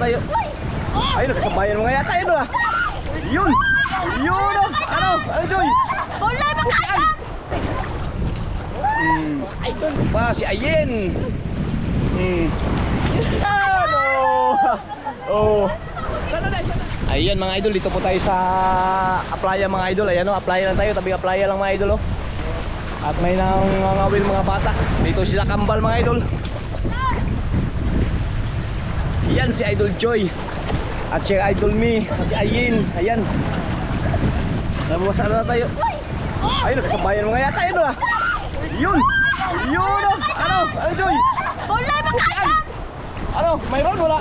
tayo. Ay, nagkasabayan mga yata yun ah. Yun! Yun oh! Ano? Ano Joy? Wala makakap! Pa, si Ayen! Ano? Oh! Sana na? Ayan mga idol, dito po tayo sa Aplaya mga idol. Ayan o, Aplaya lang tayo, tabing Aplaya lang mga idol oh. At may nangangawil mga bata. Dito sila kambal mga idol. Ayan si Idol Joy. At si Idol Me. At si Ayin. Ayan. Nababasa na tayo. Ay, nagkasabayan mga yata yun ah. Yun! Yun oh! Ano? Ano Joy? Wala makakap! Ano? Mayroon? Wala?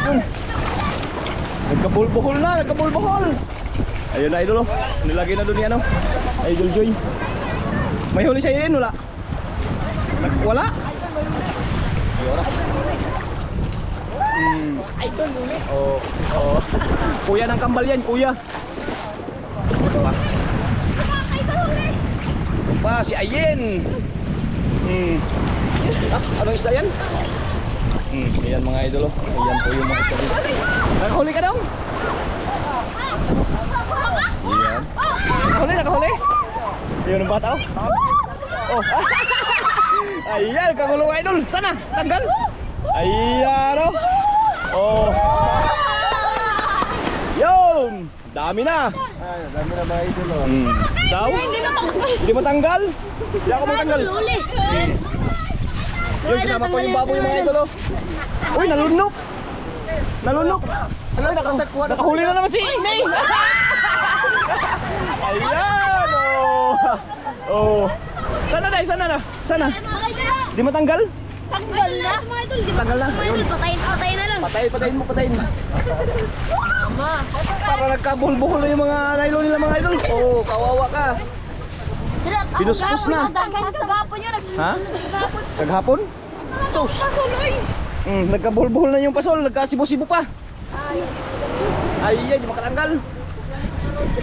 Yun. Nagkabulbuhol na. Nagkabulbuhol. Ayun na idol oh. Nilagay na doon ni ano. Idol Joy. May huli sa Ayin? Wala? Wala? Yun Idol huli. oh, oh. Kuya ng kambal yan, kuya. Ito pa. Idol huli. Ito pa, si Ayen. Ah, anong isda yan? Ayan mga idol oh. Ayan po yung mga isda dito. Nakahuli ka daw? Ayan. Nakahuli, nakahuli. Ayan ang bata oh. Oh. Ayan, kagulong idol. Sana, tanggal. Ayan oh. Oh. Yun. Dami na. Ay, dami na mga idol oh. Daw? Hindi matanggal. Hindi ako matanggal. Idol huli. Yun, kasama ko yung baboy yung mga idol oh. Uy, nalunok. Nalunok. Ano, nakahuli na naman si Inay. Ayan oh. Oh. Sana na, sana na. Sana. Di matanggal? Tanggal na. Mga idol, di ba? Tanggal na. Mga idol, patayin na lang. Patayin mo, patayin. Tama. Para nagkabuhol-buhol na yung mga nylon nila mga idol. Oh, kawawa ka. Pinuspos na. Nagsagapon yun. Ha? Nagsagapon. Naghapon? Sos. Pasuloy. Nagkabuhol-buhol na yung pasol. Nagkasibo-sibo pa. Ay, yan, yung makatanggal.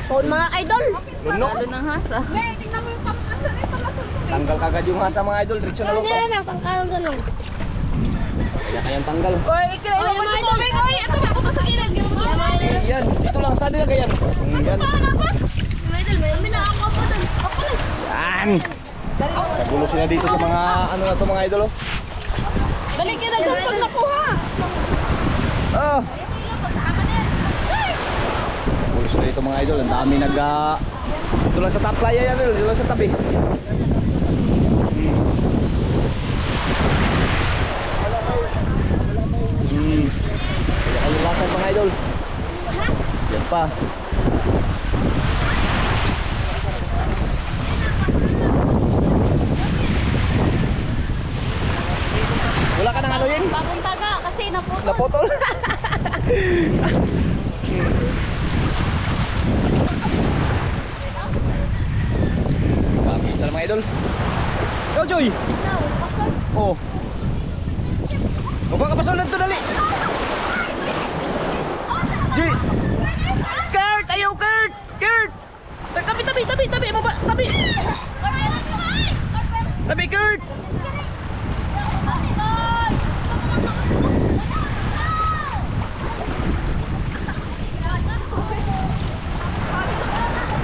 Phone mga idol. Lunok. Lalo ng hasa. Tanggal kagad yung hasa mga idol. Diretso na lang to. Yan lang, tangkalan sa lang. Kaya kayang tanggal. Oy, ikilay mo sa tubig. Oy, ito ba? Punta sa gilid. Yan, dito lang. Saan nila kayan? Yan. Mga idol, may nakakaw pa doon. Ako lang. Yan. Nagulo sila dito sa mga ano na to mga idol oh. Dali ka na doon pag nakuha. Oh. Nagulo sila dito mga idol. Ang dami dito lang sa top playa yan. Dito lang sa tabi. Kaya kalulasan mga idol. Yan pa. Wala ka nang ano yun? Bagong taga kasi naputol. Naputol. Kapita lang mga idol. Go Joy! Oh. Huwag ka pasol na ito dali. Joy! Kurt! Ayaw Kurt! Kurt! Tabi! Baba! Tabi! Tabi Kurt!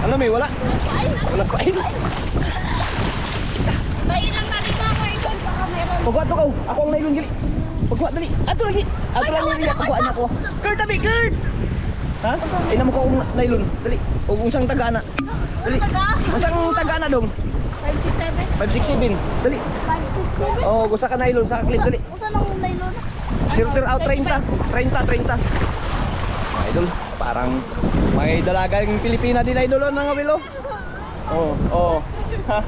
Alam mo wala? Wala pa in. Kain lang na dito ako idol. Baka mayroon. Pagwa to ka. Ako ang nailon gali. Pagwa dali. Ato lagi. Ato lang niya pagwa na ko. Kurt tabi Kurt. Ha? Ina mo ko ang nailon. Dali. Ug unsang tagana. Dali. Unsang tagana dong? 567. 567. Dali. Oh, gusa ka nailon sa clip dali. Usa nang nailon. Filter out 30. Idol, parang may dalagang Pilipina din idol ng awilo. Oh, oh. Ha?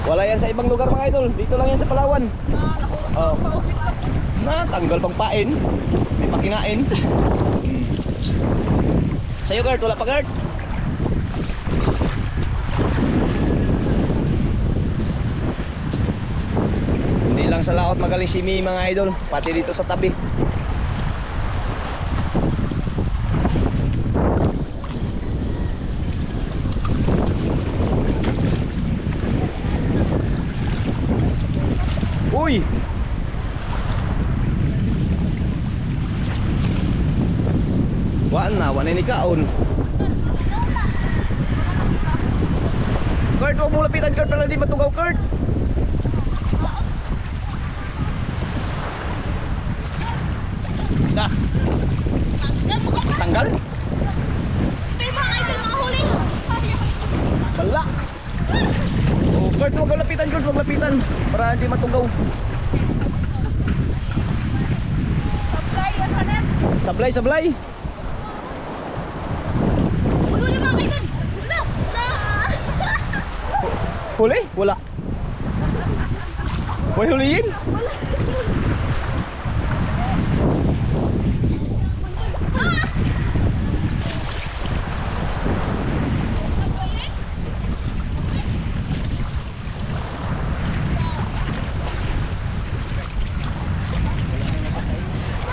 Wala yan sa ibang lugar mga idol. Dito lang yan sa Palawan. Oh. Natanggal pang pain. Hindi pa kinain. Sa'yo Kurt, wala pa Kurt? Hindi lang sa laot magaling si Mi mga idol. Pati dito sa tabi. Uy! Wala ni kaon. Kurt, huwag mong lapitan Kurt para di matugaw Kurt. Nah, tanggal? Tayo mga idol, mga huli. Bala. Oh, Kurt, huwag kang lapitan Kurt, huwag lapitan para di matugaw. Supply, what's on it? Sablay, sablay. Uy, huli mga idol. Na! Huli? Wala. May huliin?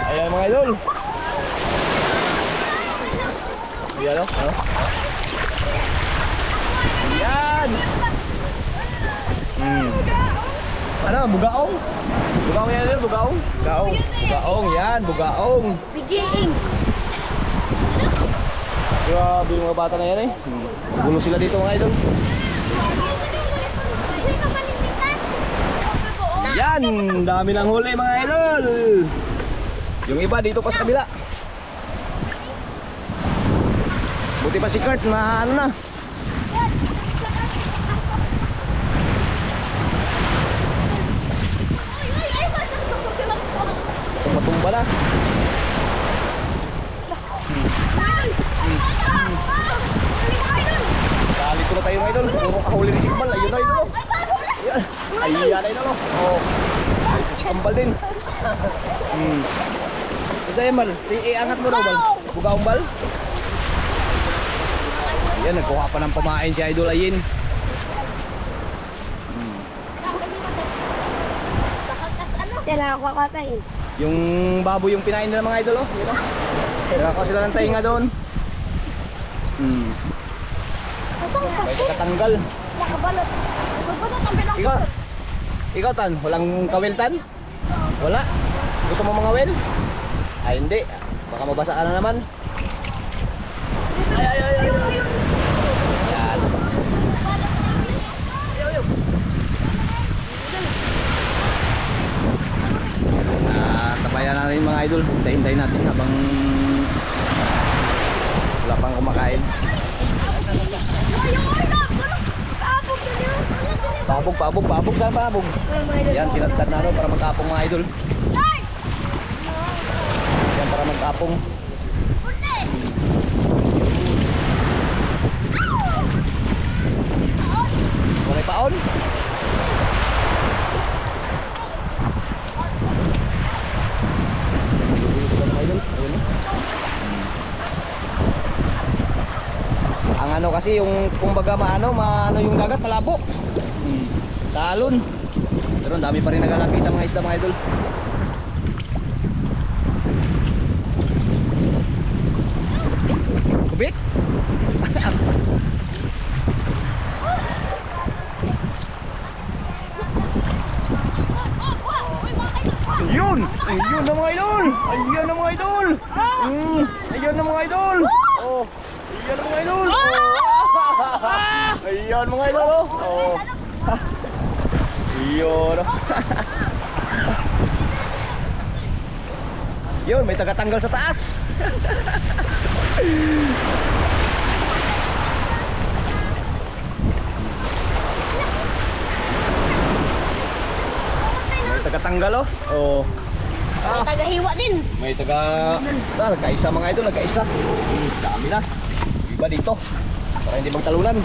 Ayan mga idol. Ayan o. Ayan. Ano? Bugaong? Bugaong yan idol? Bugaong? Bugaong. Bugaong yan. Bugaong. Biging. Grabe yung mga bata na yan eh. Gulo sila dito mga idol. Yan. Dami ng huli mga idol. Yung iba dito pa sa kabila. Buti pa si Kurt na ano na. Tumba na. Dali ko na tayo mga idol. Puro kahuli ni si Kambal. Ayun na idol. Ayan idol. Oh. Ito si Kambal din. Isa yan Bal. Iangat mo daw Bal. Bugaong Bal. Ayan, nagkuha pa ng pamain si idol Ayin. Kailangan ko kakain. Yung baboy yung pinain nila mga idol oh. Yun oh. Kaya ako sila ng tainga doon. Kasang May kasi? katanggal. Nakabalot. Nakabalot ang pinakot. Ikaw Tan, walang kawil Tan? Wala? Gusto mo mga wel? Ay hindi. Baka mabasa ka na naman. Ay. Yan. Tabayan na rin mga idol. Hintayin natin habang wala pang kumakain. Pabog. Saan pabog? Yan, tinatad na para magkapong mga idol. Yan, para magkapong. Walay paon? Ang ano kasi yung kumbaga maano yung dagat malabo. Sa alon. Pero dami pa rin nagalapitan mga isda mga idol. Kubik? Ayun! Ayun na mga idol! Ayun na mga idol! Ayun na mga idol! Oh! Ayun na mga idol! Ayun mga idol! Oh! Ayun! Yun, may tagatanggal sa taas! May tagatanggal oh! Oh! May tagahiwa din. May taga... nagkaisa mga idol, nagkaisa. Dami na. Iba dito. Para hindi magtalunan.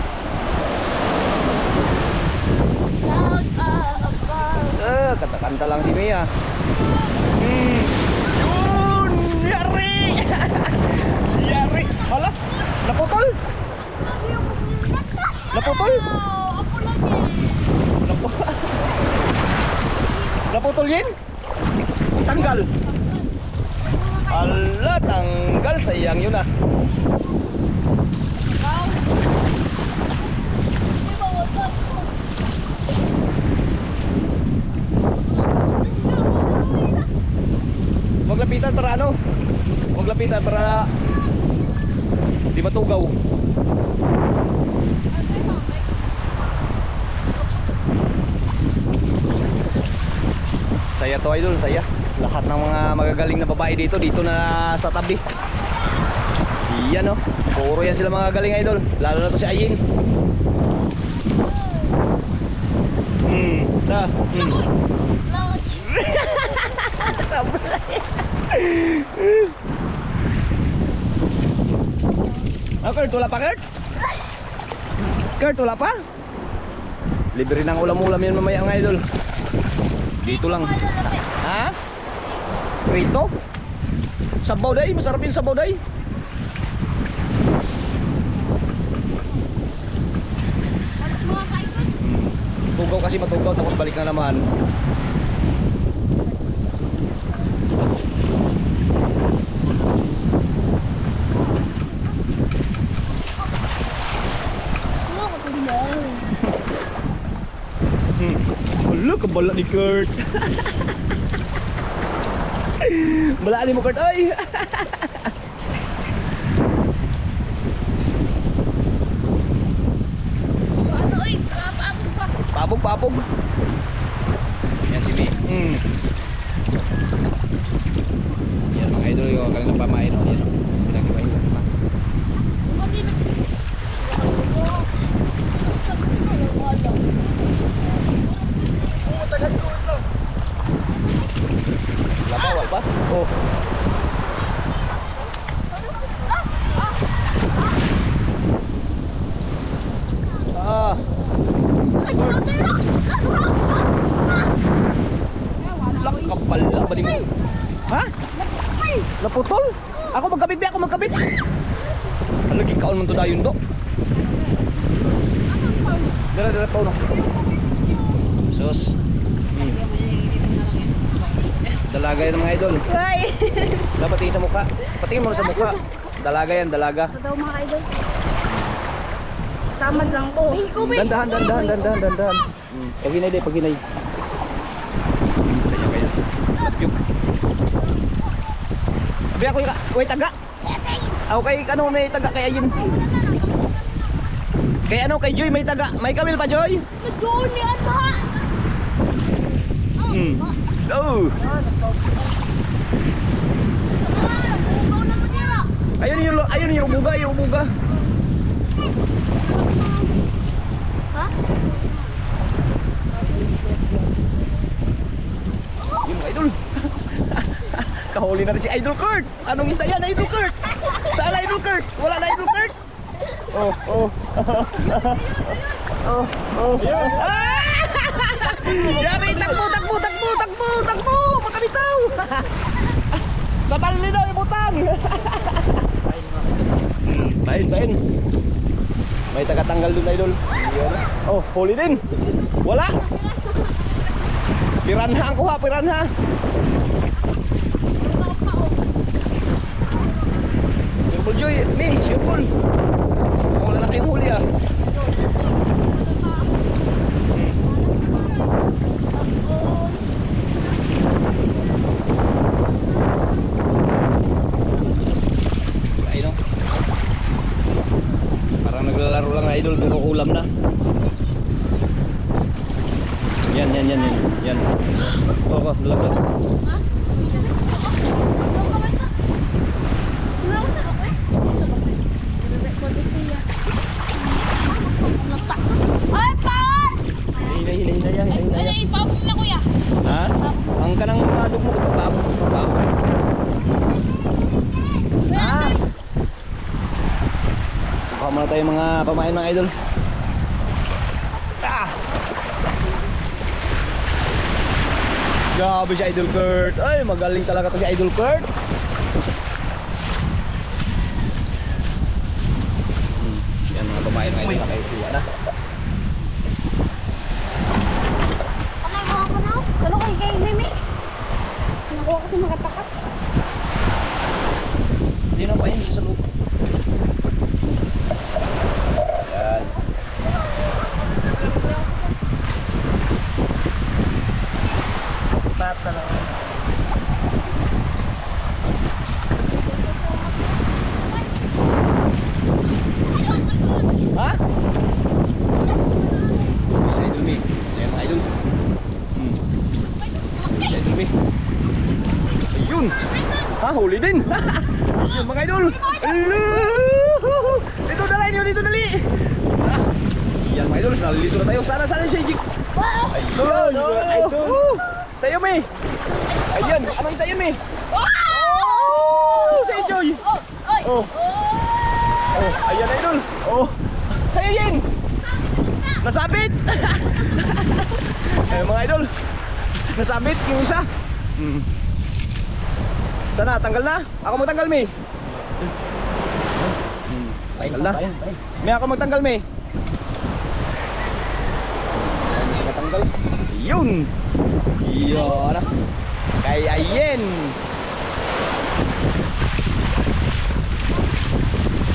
Kanta-kanta lang si Mia. Yun! Yari! Yari! Hala! Naputol! Naputol! Naputol yun? Tanggal! Ala, tanggal! Sayang yun ah. Maglapitan para ano? Maglapitan para Di matugaw. Saya to idol, saya. Lahat ng mga magagaling na babae dito na sa tabi. Iyan oh. Puro yan sila mga galing idol. Lalo na to si Ayin. Launch. Sablay. Kurt, wala pa Kurt? Kurt, wala pa? Libre ng ulam-ulam yan mamaya mga idol. Dito lang. Ha? Prito? Sabaw day, masarap yung sabaw day. Alas mga kaibon. Tugaw kasi matugaw tapos balik na naman. Ano ko tingnan? Wala, kabala ni Kurt. Bala ni mo Kurt, ay. Ano oy, papaabog pa. Papog, papog. Yan si Mi. Yan mga idol yung kanilang pamain. Yan. Pinag-iba-iba na. Umali na. Labawal pa? Oh. Ah. Ay, brother na. Lak kapal lang ba ni mo? Ha? Naputol? Ako magkabit ba? Ako magkabit? Lagi kaon man to dayon do. Dala pa no. Sus. Dalaga yan mga idol. Ay. Dapat tingin sa mukha. Patingin mo sa mukha. Dalaga yan, dalaga. Ito daw mga idol. Samad lang to. Dandahan. Paghinay din, paghinay. Yup. Abi ako yung taga. Ako kay ano may taga kay Ayin. Kay ano kay Joy may taga. May kamil pa Joy? Johnny ano ha? Oh. Ayun yung ubuga, Ha? Yung mga idol. Kahuli na rin si Idol Kurt. Anong isda yan, Idol Kurt? Saan Idol Kurt? Wala na Idol Kurt? Oh. Yari, takbo. Makabitaw. Sa tali daw, ibutang. Bain. May tagatanggal dun, Idol. Oh, huli din. Wala. Piranha ang kuha, piranha. Sure Joy, Mi, sure. Wala na kayong huli ah. Ayun oh. Parang naglalaro lang na Idol pero ulam na. Yan. Oh, dalag. Ha? Ikaw ka basta? Tingnan ko sa kape. Sa kape. Bebek ko di siya. Ay, Paul! Hilay yan. Ay, ipapong na kuya. Ha? Ang kanang madug mo papapok. Ah! Baka muna tayo mga pamain mga idol. Ah! Grabe si Idol Kurt. Ay, magaling talaga to si Idol Kurt. Yan mga pamain mga idol nakaikuha na. Ano kay Mimi? Nakuha kasi makatakas. Hindi na pa yun sa loob. Yan. Pata lang. Ayun. Ha, huli din. Yun mga idol. Hello. Dito dali nyo, dito dali. Ah, yan mga idol, nalilito na tayo. Sana si Jig. Ayun. Ayun. Sa'yo, May. Ayan, anong isda yun, May? Oh, sa'yo, Joy. Oh. Oh, ayan idol. Oh. Sa'yo, Yin. Nasabit. Eh, mga idol. Nasabit yung isa. Sana, tanggal na. Ako magtanggal, May. Tanggal na. May ako magtanggal, May. Matanggal. Yun. Yun. Kay Ayen.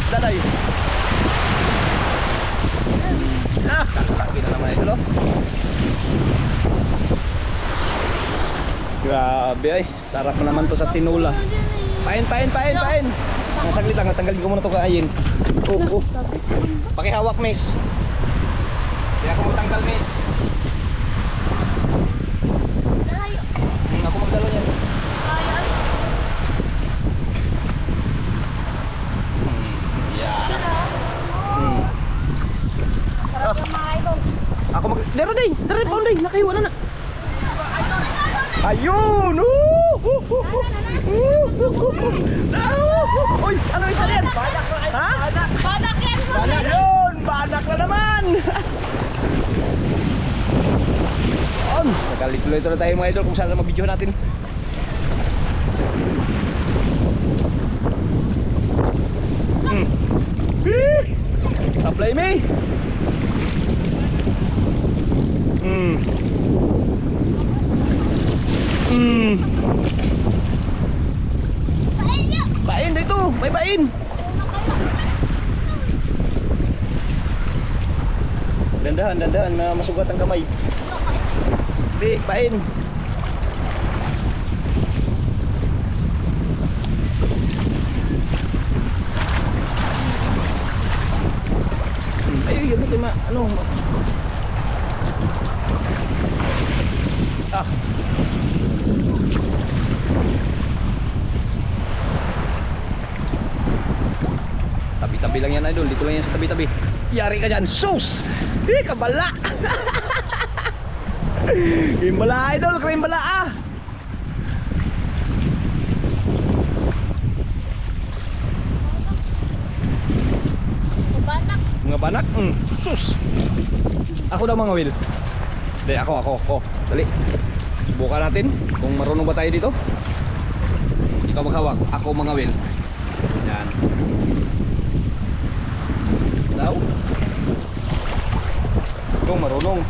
Daday. Kakaki na naman ito, no? Grabe ay, sarap naman to sa tinula. Pain. Saglit lang, natanggalin ko muna to kaayin. Oh. Pakihawak, miss. Kaya ako magtanggal, miss. Ako magdalo niyan. Ako mag... Dere, Paunday, nakahiwa na. Ayun! Uy, ano isa yan? Badak na. Ha? Badak yan. Ayun! Badak na naman! Nagkalituloy na tayo mga idol kung saan na mag-video natin. Supply me! Pain dito, may pain. Dandahan, masugat ang kamay. Hindi, pain. Ay, yun ito ano. Ah. Tabi-tabi lang yan, idol. Dito lang yan sa tabi-tabi. Yari ka dyan, sus! Kabala! Krim bala, idol. Krim bala, ah! Mga banak? Sus! Ako daw mga Will. Hindi, ako. Dali. Subukan natin kung marunong ba tayo dito. Ikaw maghawak, ako mga Will. Yan. Daw? Kung marunong.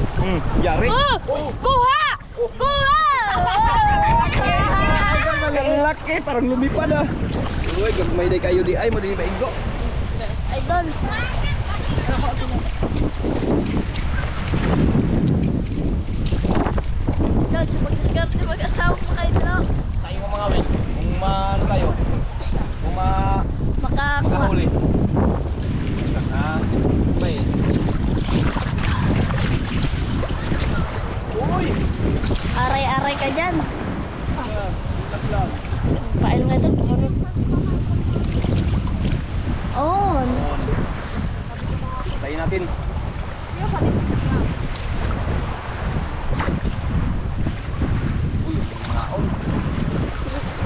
Yari. Oh! Kuha! Kuha! Ang laki, parang lumipad ah. Uy, gagmay day kayo di ay mo din maigo. Idol. Idol, sa pag-discarte mag-asawa pa kayo na. Tayo mga Will. Kung ano tayo? Kung Makakuha. makahuli. Bay. Uy! Aray-aray ka dyan. Taklang. Pail nga ito. On. Tayo natin. Uy, maon.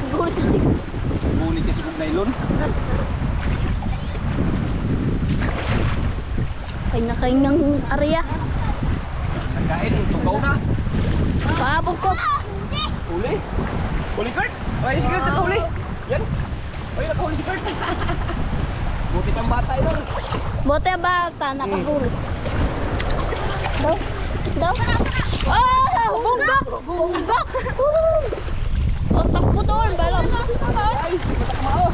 Gulit na siguro. Ngunit kasi kung nailon. Kay nakaingang area. Nagkain, tugaw na. Paabog ko. Huli? Huli Kurt? Ay, si Kurt nakahuli. Yan. Ay, nakahuli si Kurt. Buti kang bata ito. Bote bata, nakahuli. Daw? Daw? Oh! Bunggok! Bunggok! Oh, takbo doon, balam. Ay, matakmao.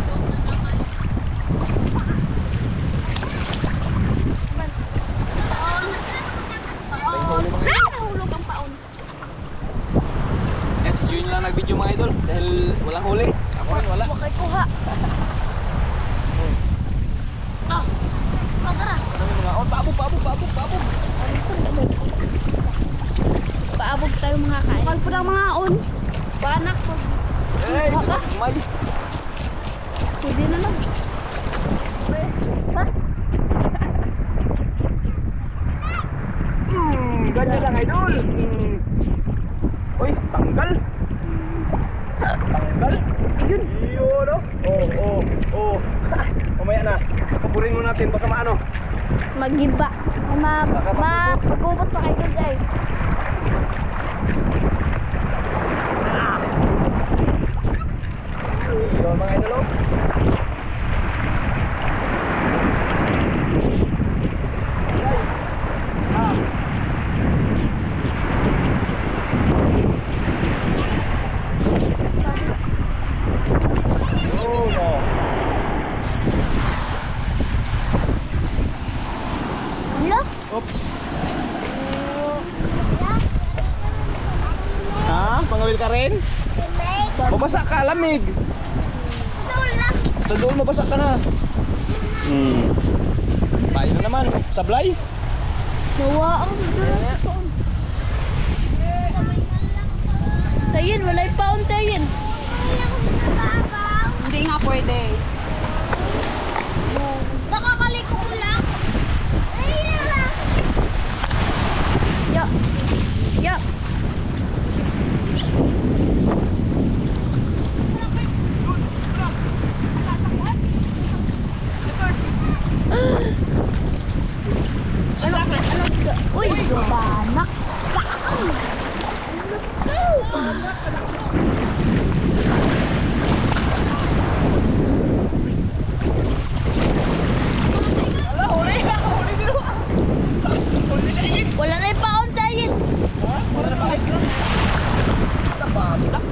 Nahulog ang paon. Yan, si Junior lang nag-video mga idol. Dahil walang huli. Ako rin, wala. Huwag kayo kuha. Ah! Magara. Ano yung mga on? Paabog. Paabog tayo mga kain. Bukal po ng mga on. Panak po. Eh, may. Pwede na lang. Ha? Ganyan lang, idol. Uy, tanggal. Tanggal. Yun. Yun, oh. Mamaya na. Papurin mo natin, baka maano. Mag-iba. Magkubot pa kayo dyan. Yun, mga idol, oh. Oh, no. Hello? Oops. Ha? Pangawil ka rin? Mabasa ka, lamig. Sa doon mabasa ka na. Payo na naman. Sablay. Nawa ang doon. Tayin, walay paon tayin. Hindi nga pwede. Nakakaliko ko lang. Ayun lang. Ya. Ya. Uy, banak. Wala na yung paon tayo. Wala na ba? Tabadak.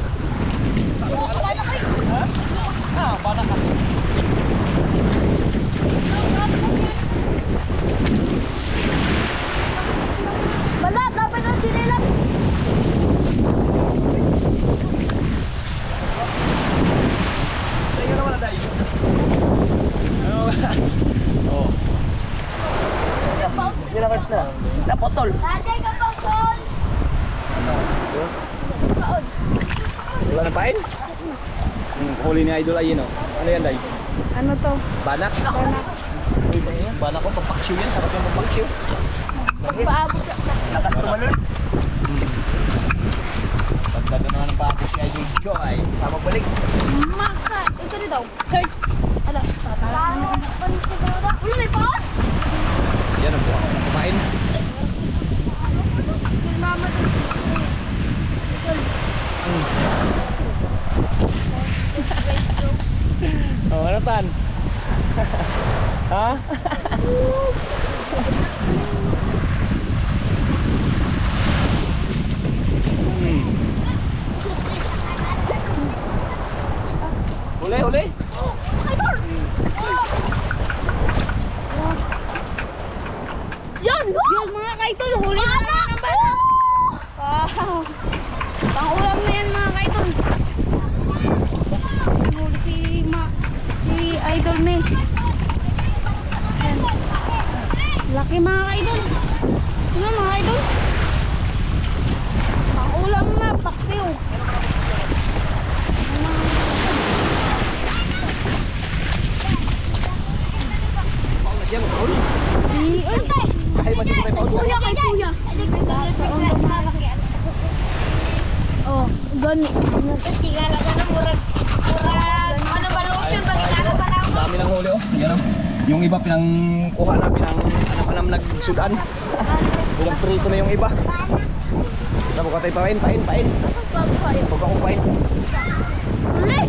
Badak ka. Wala, dapat na sinilang. Tayo na wala tayo. Oh. Yan ang na. Napotol. Tatay ka pa, Sol. Paon. Wala na pain? Huli ni Idol ay yun, oh. Ano yan, Day? Ano to? Banak? Banak. Uy, ba yan? Banak ko, pampaksyo yan. Sarap yung pampaksyo. Paabot siya. Lakas tumalun. Pagdaga naman ng papo si Idol Joy. Tama balik. Maka. Ito rin daw. Hey. Ala. Ulo may paon? Yan ang buha. Kumain. Mama. Oh, ano tan? Ha? Huli. Yan! Yan mga kaitol, huli na naman ng bala! Wow! Pang-ulam na yan mga kaitol. Huli si Idol May. Yan. Laki mga kaitol. Ano mga kaitol? Pang-ulam na, paksiw. Paul na siya, paul. Antay! Ay, masih kay paul. Kuya, kay kuya. Oh, gani. Tingala ka na murag ano ba lotion ba kinala pa na ako? Dami ng huli, oh. Yan, oh. Yung iba pinangkuha na, pinang nagsudan. Bilang prito na yung iba. Tapos ka tayo pain. Huwag akong pain. Huli!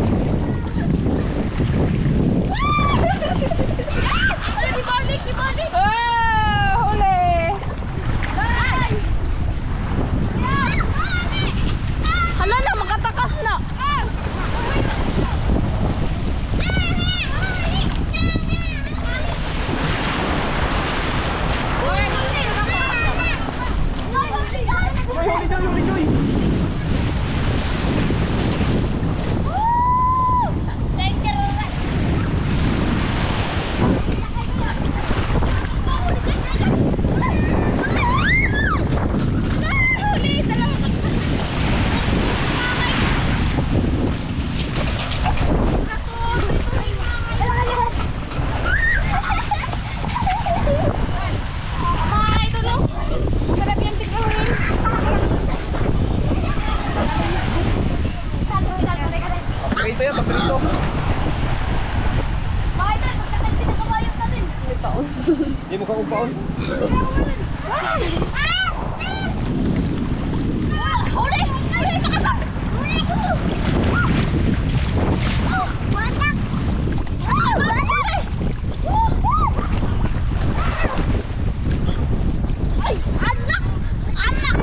Ibalik! Huli! Hala na, makatakas na! Huli, Joy! dito. Mga idol, pagkatay pinakabayot natin. May paon. Hindi mo ka umpaon. Huli! Huli! Makabang! Huli! Watak! Huli! Ay! Anak! Anak!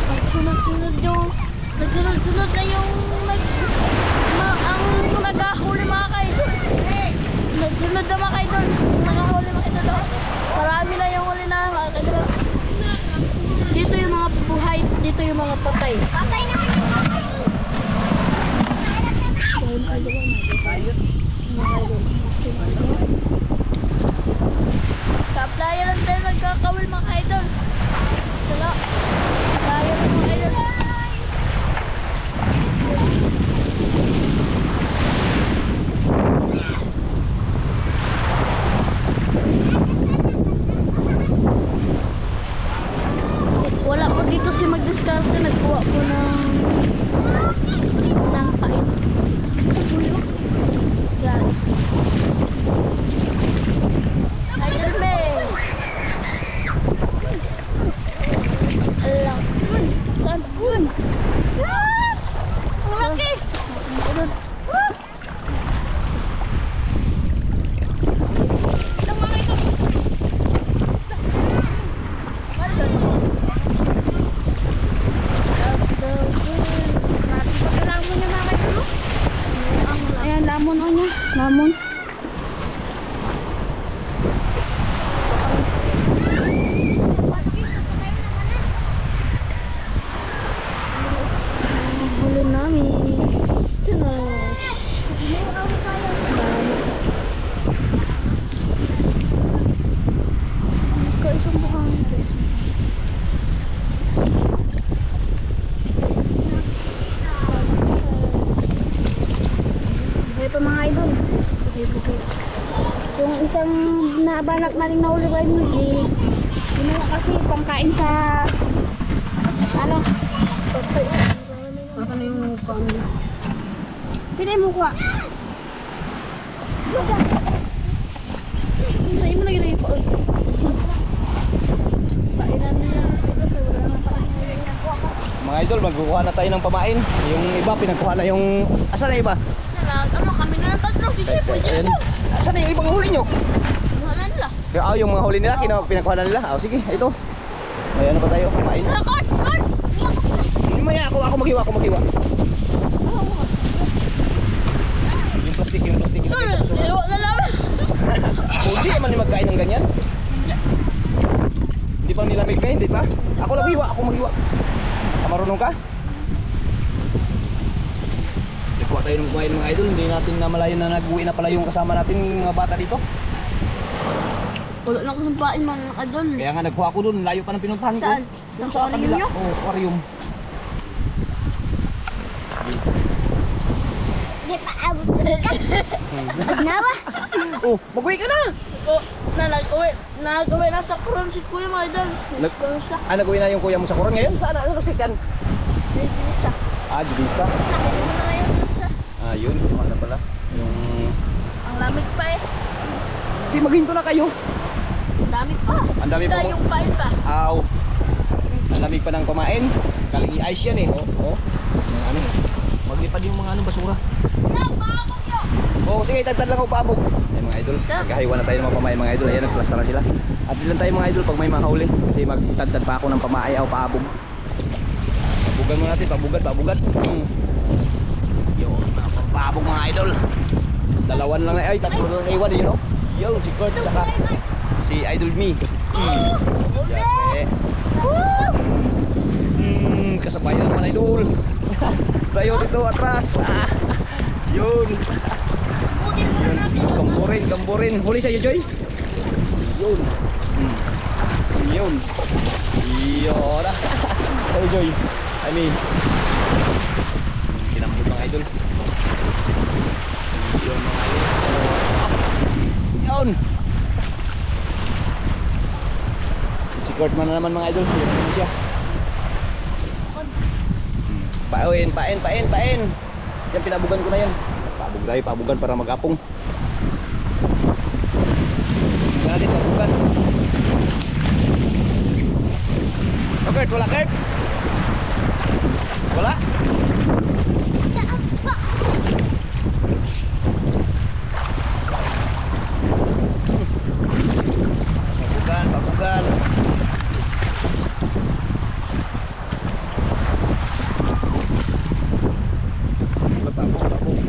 Nagsunod-sunod yung... Nagsunod-sunod na yung... ang nagahuli mga kaidol. Nagsunod na mga kaidol. Nagahuli mga kaidol. Marami na yung huli na mga kaidol. Dito yung mga buhay, dito yung mga patay. Patay na kayo! Sa playa lang tayo nagkakawil mga idol. Sala. Playa lang mga idol. Wala po dito si mag-discarte. Nagkuha po ng pain. Yan. Idol May. Alam. Saan? Yun. Ang laki. Lang mga ito. Ayan, lamon o niya. Lamon. Huli namin. Tunos. Kaisang buhang guys. Buhay pa mga idol. Buhay. Yung isang nabanak nating nahuli ba yun, ginawa kasi pangkain sa ano? Ano yung family? Pinay mo kuha. Sa'yo mo lagi lagi pa. Painan nila. Mga idol, magkukuha na tayo ng pamain. Yung iba, pinagkuha na yung... Asan na iba? Ano kami na ng tatlo? Sige, pwede Ayan. na to. Asan na yung ibang huli nyo? Wala nila. Yung mga huli nila, pinagkuha na nila. Sige, ito. May ano pa tayo, pamain. Lakot! Lakot! Maya, ako maghiwa. Yung plastic ilagay sa basura. Liwa na lang. Hindi naman yung magkain ng ganyan. Hindi pa nilamig na, hindi pa? Ako maghiwa. Marunong ka? Nagkuha tayo ng kumain mga idol. Hindi natin namalayan na nag-uwi na pala yung kasama natin mga bata dito. Wala na kasampain man ng adol. Kaya nga nagkuha ko dun, layo pa ng pinuntahan ko. Saan? Yung Sa aquarium kabila. nyo? Oo, aquarium. Di pa abot ka. Nawa? Oh, mag-uwi ka na! Oh, nag-uwi na sa kuron si Kuya mga idol. Nag-uwi siya. Nag-uwi na yung kuya mo sa kuron ngayon? Saan? Ano kasi kan? Nag-uwi siya. Judisa. Nakita mo na ngayon siya. Yun. Ano pala? Yung... Ang lamig pa eh. Di maghinto na kayo. Ang dami pa. Ang dami pa mo. Yung pain pa. Aw. Ang lamig pa ng pamain. Kalingi ice yan eh. Oh. Yung ano. Maglipad yung mga basura. Napakabog yun. Sige, tagtad lang ako paabog. Ayan mga idol. Magkahiwa na tayo ng mga pamain mga idol. Ayan, nagplasta na sila. At ilan tayo mga idol pag may mga huli. Kasi magtagtad pa ako ng pamaay o paabog. Pabugan mo natin. Pabugan. Yun, paabog mga idol. Dalawan lang na. Ay, tatlo lang na iwan. Yun o. Yo, si Kurt saka si Idol Me. Kasabayan naman idol. Tayo dito atras. Yun. Gamburin. Huli sa'yo, Joy. Yun. Yun. Hey, Joy. Kinambot mga idol. Yun mga idol. Yun. Si Kurt man na naman mga idol. Yun naman siya. Pain. Yan, pinabugan ko na yan. Pabugan para mag-apong. Pabugan natin, pabugan. Oh, Kurt, wala Kurt? Wala? Pabugan. Tapong.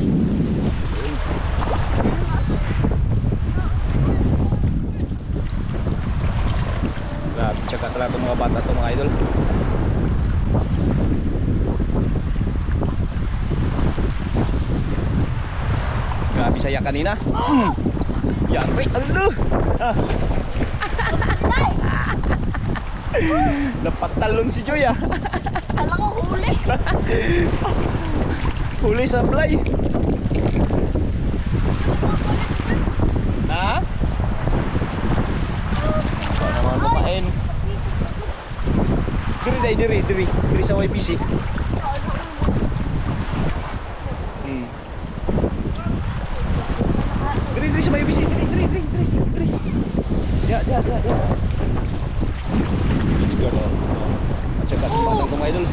Grabe, tsaka talaga itong mga bata itong mga idol. Grabe saya kanina. Yari, alo. Napatalon si Joy ah. Alam ko huli. Huli sa fly. Ha? Ikaw naman kumain. Diri sa YPC. Diri sa YPC. Diri. Ya. Let's go. At saka tumatang kong idol.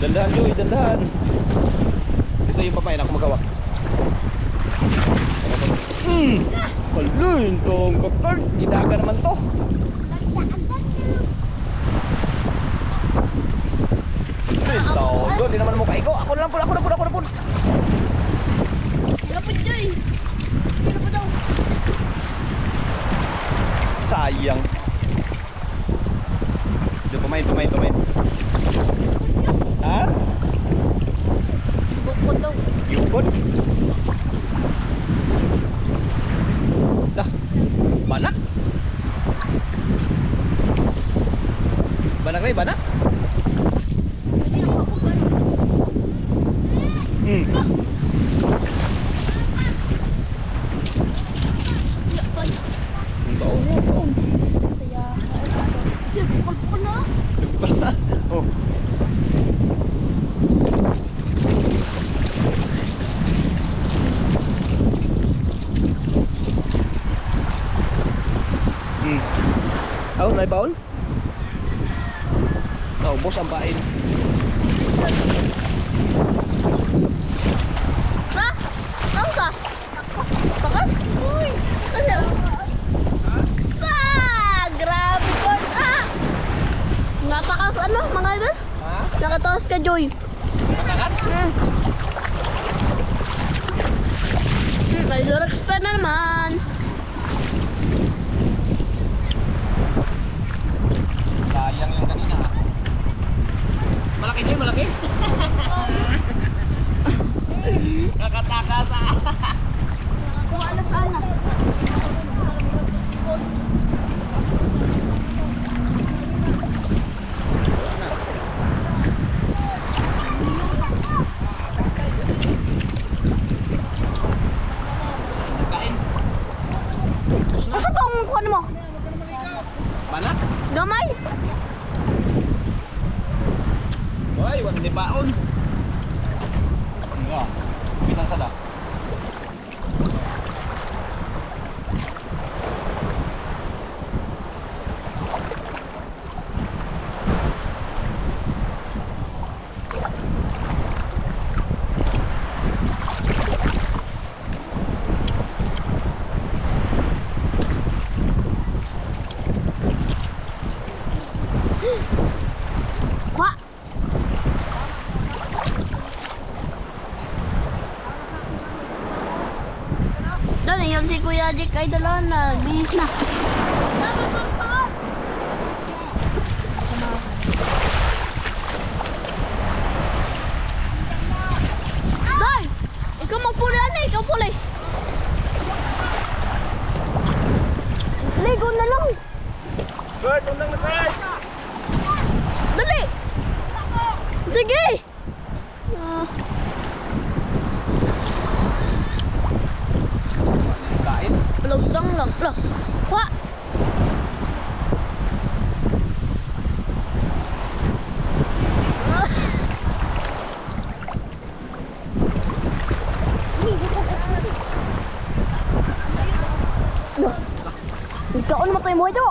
Dandahan Joy, dandahan. Ito yung papain ako magawak. Haluin tong kakart. Idaga naman to. Ito, doon, di naman mo kaigo. Ako na po. Sila po, Joy. Sila po daw. Sayang. Doon, pamain. Ha? Bukod daw. Yukon? Dah, banak? Banak rin, banak? Hindi ako ako ba? Taon. Saya. Sige, bukol na. Oh. Oh, naibaon? Naubos ang pain. Ha? Saan ka? Bakit? Uy! Ano? Grabe ko! Natakas ano, mga idol? Ha? Nakatakas ka, Joy. Matakas? May Durex pa na naman. Sayang yung kanina. Malaki Joy, malaki? Nakatakas ah. Nakakuha na sana. Asa tong kuha mo? Banak? Gamay? Hoy, wala ni baon. Nga. Bitang sada. Kuha. Doon, yun si Kuya Jack ay dalawa na. Bihis na. Day! Ikaw magpuli na, ikaw puli. Ligo na lang. Good, undang na tayo. Dali! Sige! Kain. Loh, kuha. Loh, ikaw naman tayo mo ito.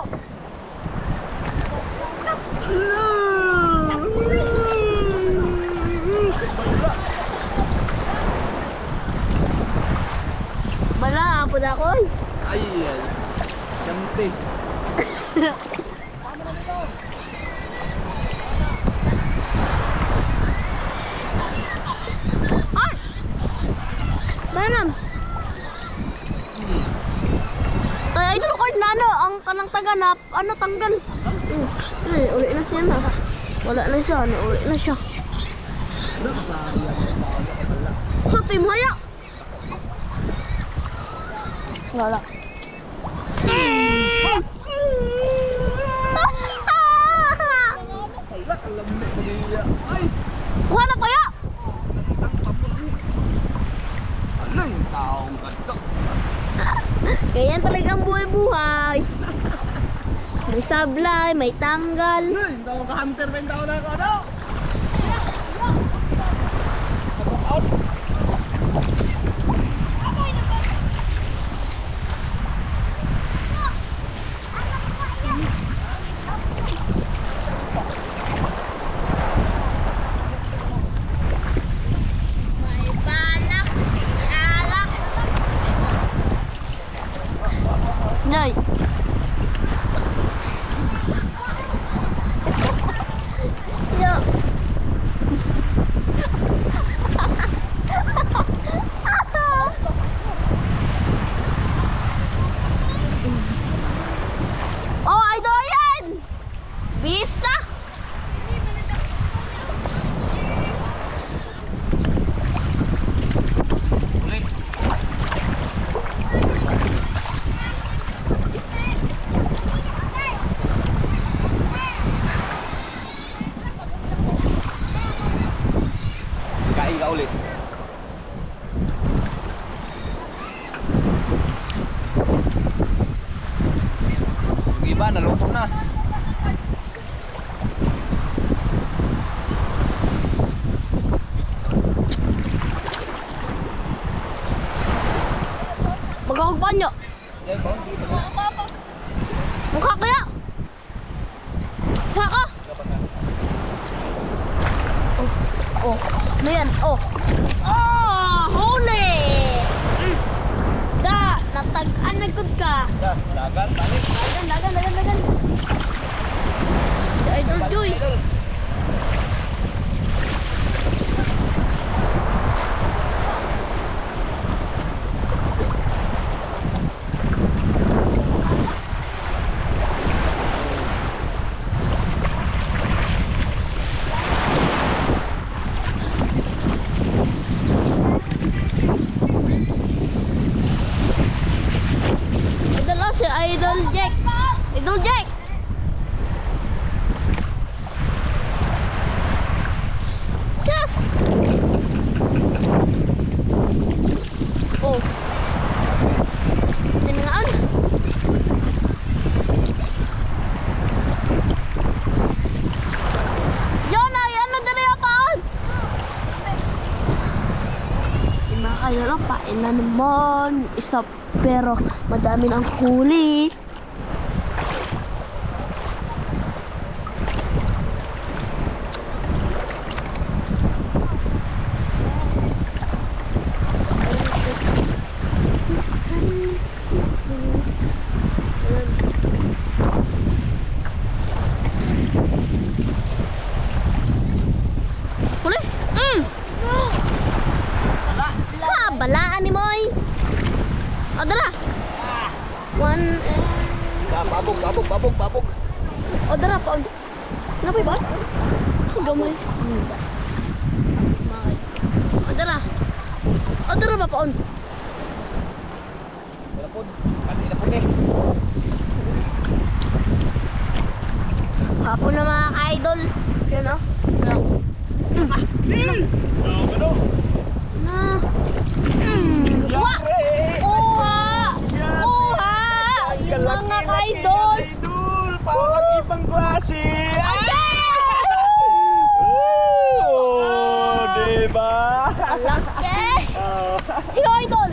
Bala, apo na ako. Ay, ay. Kamte. Ay! Manam. Ay, ito ko na ano, ang kanang taganap, ano tanggal. Ay, uli na siya na. Wala na siya, uli na siya. Sa tim haya. Wala. Kuha na tayo. Ano yung taong ganito? Ganyan talagang buhay-buhay. May sablay, may tanggal. Ano yung taong ka-hunter ba yung taong na ako? Ano? May balak, may alak. Nay. Yo. Oh, idol yan! Bista! Ulit. Kain ka ulit. Yung iba, naluto na. Magkakagbanyo. Mukha kaya? Mukha ka? Oh, ano yan? Oh. Oh, huli! Da, natag-an na good ka. Dagan, balik. Dagan. Si Idol Joy. Idol oh, si Idol Jack. Idol Jack. Yes. Oh. Tingaan. Yan ay ano dali apaan? Lima kayo lang pain na naman. Isa pero madami ang huli. Huli? Balaan ni Moy. O, dara. One. Babog. O, dara pa. Ngapay ba? Ako gamay. O, dara. O, dara ba paon? Wala po. Kanina po eh. Hapon na mga ka-idol. Yan o. Ano? Na. Kuha! Kuha! Kuha! mga ka-idol. Idol, parang ibang klase. Oh, diba? Laki. Ikaw, idol.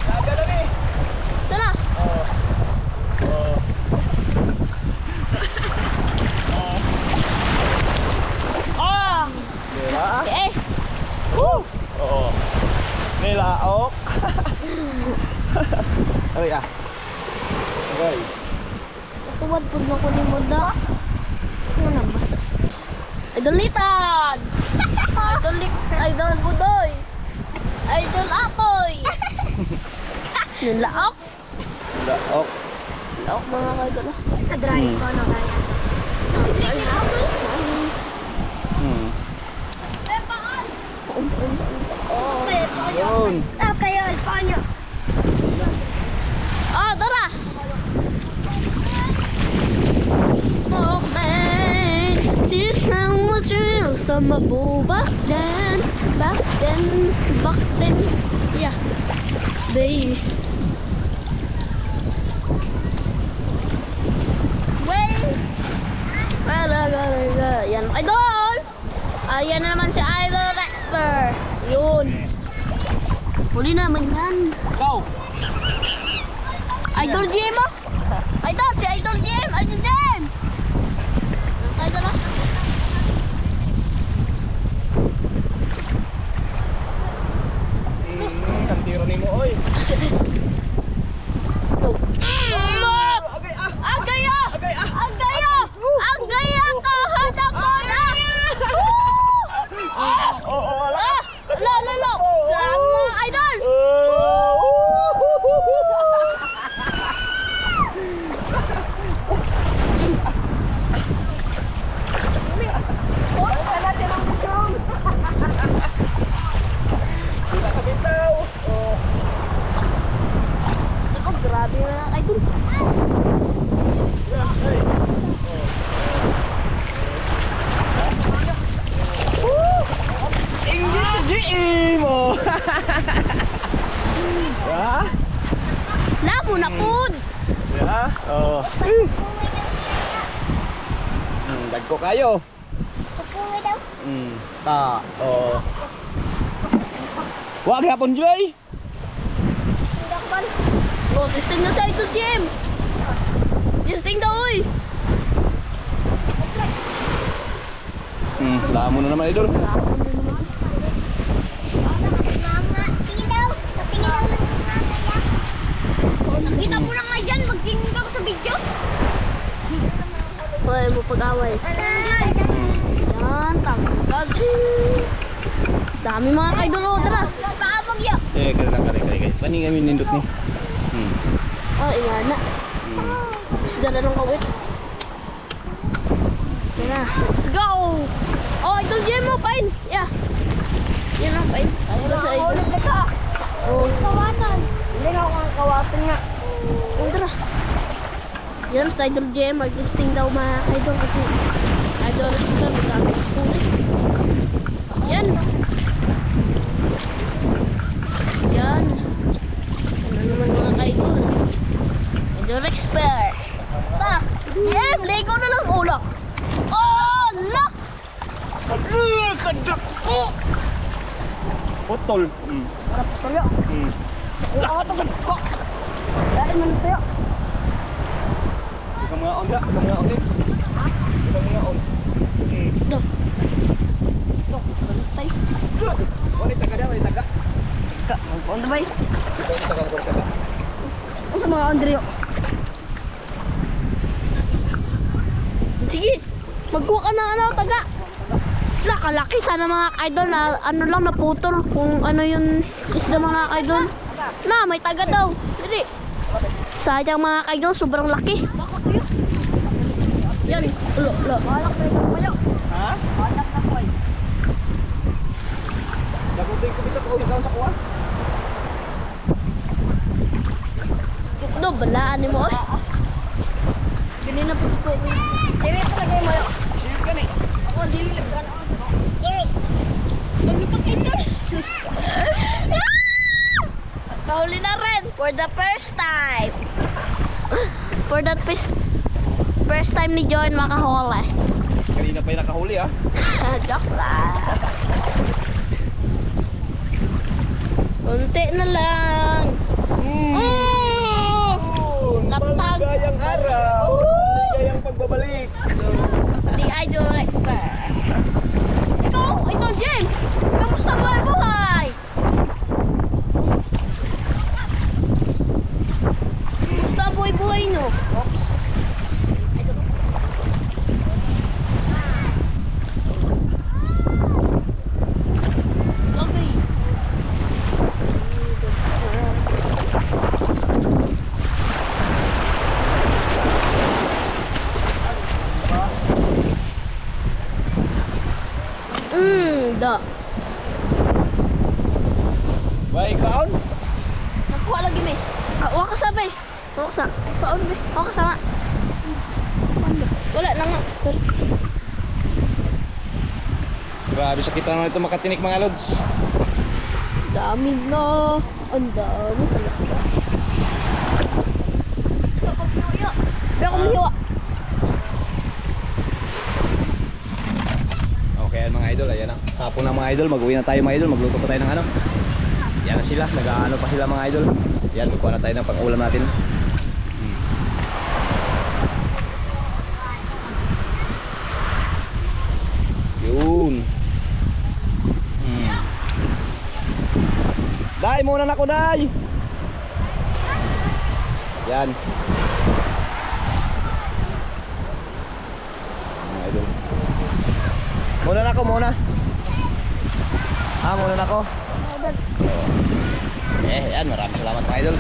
Gagalaw eh. Sana. Ah. Diba? Okay. Oo. Nilaok. Aray ah. Okay. Tuwad po na ko ni Moda. Ano na basas? Idol Litan! Idol Budoy! Idol Akoy! Nilaok! Nilaok. Laok mga idol. Nag-drive ko na kaya. Yun. Kayo, Espanya! Ah, tara! Oh man, this round was real. Sama po back then, yeah, baby. Wait, yan idol. Ayan na naman si Idol Expert. Yun. Huli naman yan. Go. Idol GM mo? Idol, si Idol GM! Idol GM! Idol ah. Kantiro ni mo, oy. Agaya! Agaya! Agaya ka! Hanap ko na! Oo, wala. Lalo! Grabe mga idol! Ako, grabe na mga idol. Inggit sa GM mo. Ya? Lamo na pod! Ya? Oo. Dagko kayo. Pupungay daw. Ta. Oo. Wag hapon, Joy. Oh, testing na sa Idol GM. Testing daw, oy. Lamo na naman, Idol. Mama, tingin daw. Tingin daw lang ng mama. Nakita mo na nga dyan, magtingin ka sa video. Hoy, mo pag-away. Yan, tanggal. Dami mga kaidol ko, tara. Paabag ya. Kaya. Paning kami nindot ni. Oh, iyan na. Isda na ng kawit. Yan na, let's go! Oh, Idol GM mo, pain! Yeah. Yan ang pain. Wala sa idol. Oh. Kawatan. Hindi nga ako ang kawatan nga. Oh, tara. Yan, sa Idol GM, mag-testing daw mga idol kasi Idol Restore, magkakit ito na. Yan. Yan. Ano naman mga kaidol? Idol Expert. Ta! GM, Lego na lang ulo. Oh, lock! Kadak ko! Putol. Wala pa tayo. Wala pa tayo. Dahil man tayo. Ikaw mga on, ikaw mga on. Ikaw mga on. Ito. Ito, balik tayo. Wala taga na, wala taga. Magpuan na ba eh? Taga. Ano sa mga Andreo? Sige, magkuha ka ng ano, taga. Kalaki sana mga idol na ano lang naputol kung ano yung isda mga idol. Na, may taga daw. Dili. Sayang mga idol, sobrang laki. Yan, ulo. Ha? Dagutin ko sa kuha, ikaw sa kuha. Do, balaan ni mo. Ganina po ko. Sige talaga mo. Sige ka ni. Ako dili lang. Ano pa ito? Nahuli na rin for the first time. For the first time ni John makahuli. Kanina pa yung nakahuli ah. Joke lang. Kunti na lang. Katag. Maligayang araw. Maligayang pagbabalik. The Idol Expert. Ikaw, Jen. Kamusta ba ang buhay? Kamusta ang buhay-buhay no? Oops. Okay. Da. Bay, kaon? Nakuha lagi, may. Waka sabay. Waka sa. Kaon, may. Waka sama. Wala na nga. Grabe, sakit naman ito makatinik mga lods. Dami na. Ang dami talaga. Kaya ko mahiwa. Okay, yan mga idol, ayan na. Hapon na mga idol, mag-uwi na tayo mga idol, magluto pa tayo ng ano. Yan na sila, nag-ano pa sila mga idol. Yan, kukuha na tayo ng pang-ulam natin. Yun. Day, muna na ko, Day. Yan. Mga idol. Muna na ko, muna. Muna na ko. Yan, maraming salamat mga idol.